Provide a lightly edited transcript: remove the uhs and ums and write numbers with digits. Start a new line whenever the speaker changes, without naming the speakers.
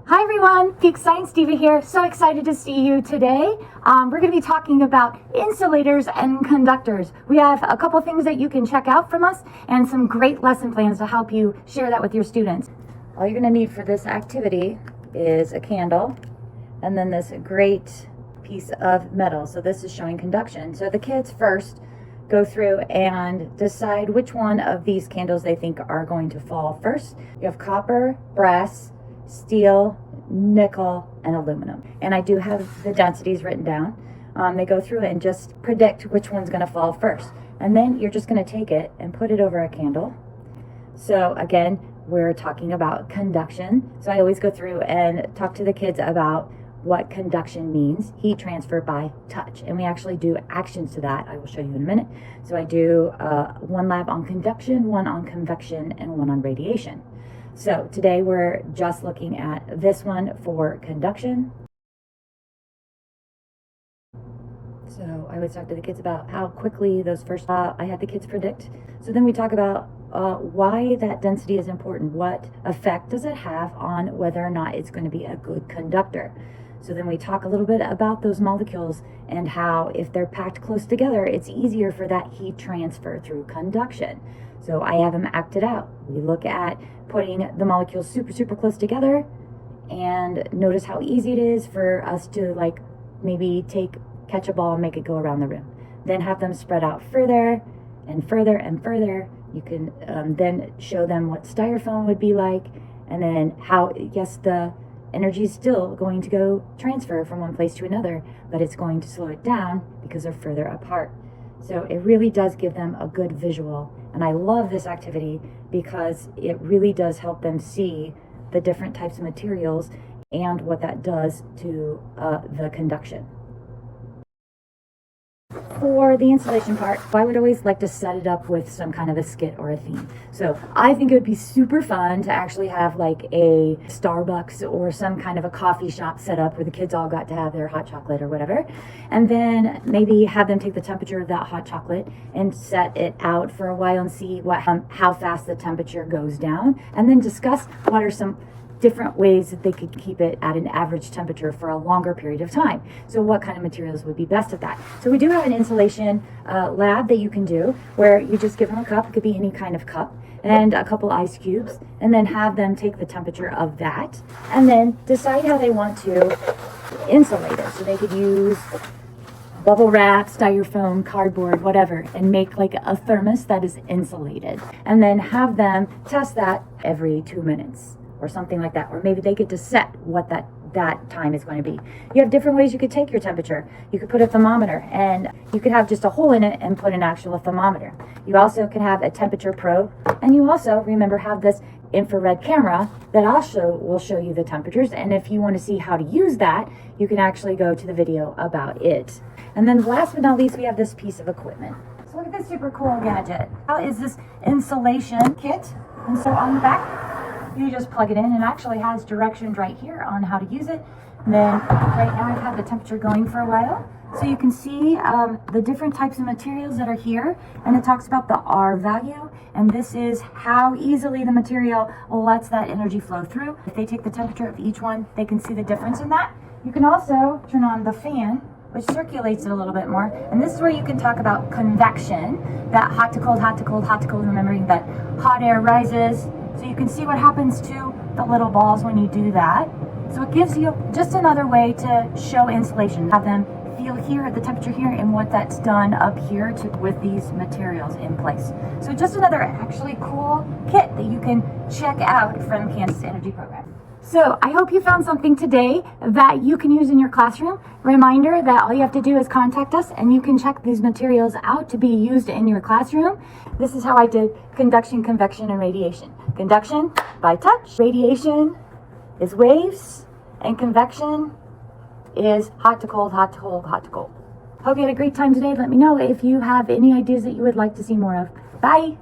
Hi everyone, Geek Science Diva here. So excited to see you today. We're going to be talking about insulators and conductors. We have a couple things that you can check out from us and some great lesson plans to help you share that with your students. All you're going to need for this activity is a candle and then this great piece of metal. So this is showing conduction. So the kids first go through and decide which one of these candles they think are going to fall first. You have copper, brass, steel, nickel, and aluminum. And I do have the densities written down. They go through and just predict which one's going to fall first. And then you're just going to take it and put it over a candle. So again, we're talking about conduction. So I always go through and talk to the kids about what conduction means, heat transfer by touch. And we actually do actions to that. I will show you in a minute. So I do one lab on conduction, one on convection, and one on radiation. So today we're just looking at this one for conduction. So I would talk to the kids about how quickly those first, I had the kids predict. So then we talk about why that density is important. What effect does it have on whether or not it's going to be a good conductor? So then we talk a little bit about those molecules and how if they're packed close together, it's easier for that heat transfer through conduction. So I have them act it out. We look at putting the molecules super close together and notice how easy it is for us to like maybe catch a ball and make it go around the rim. Then have them spread out further and further and further. You can then show them what styrofoam would be like, and then how, yes, the energy is still going to go transfer from one place to another, but it's going to slow it down because they're further apart. So it really does give them a good visual. And I love this activity because it really does help them see the different types of materials and what that does to the conduction. For the installation part, I would always like to set it up with some kind of a skit or a theme. So I think it would be super fun to actually have like a Starbucks or some kind of a coffee shop set up where the kids all got to have their hot chocolate or whatever. And then maybe have them take the temperature of that hot chocolate and set it out for a while and see how fast the temperature goes down. And then discuss what are some different ways that they could keep it at an average temperature for a longer period of time. So what kind of materials would be best at that? So we do have an insulation lab that you can do where you just give them a cup, it could be any kind of cup, and a couple ice cubes, and then have them take the temperature of that, and then decide how they want to insulate it. So they could use bubble wrap, styrofoam, cardboard, whatever, and make like a thermos that is insulated. And then have them test that every 2 minutes. Or something like that, or maybe they get to set what that time is going to be. You have different ways you could take your temperature. You could put a thermometer, and you could have just a hole in it and put an actual thermometer. You also could have a temperature probe, and you also, remember, have this infrared camera that will show you the temperatures. And if you want to see how to use that, you can actually go to the video about it. And then last but not least, we have this piece of equipment. So look at this super cool gadget. How is this insulation kit? And so on the back, you just plug it in, and it actually has directions right here on how to use it. And then right now I've had the temperature going for a while. So you can see the different types of materials that are here, and it talks about the R value, and this is how easily the material lets that energy flow through. If they take the temperature of each one, they can see the difference in that. You can also turn on the fan, which circulates it a little bit more. And this is where you can talk about convection, that hot to cold, hot to cold, hot to cold, remembering that hot air rises. So you can see what happens to the little balls when you do that. So it gives you just another way to show insulation. Have them feel here at the temperature here and what that's done up here with these materials in place. So just another actually cool kit that you can check out from Kansas Energy Program. So I hope you found something today that you can use in your classroom. Reminder that all you have to do is contact us and you can check these materials out to be used in your classroom. This is how I did conduction, convection, and radiation. Conduction by touch, radiation is waves, and convection is hot to cold, hot to cold, hot to cold. Hope you had a great time today. Let me know if you have any ideas that you would like to see more of. Bye!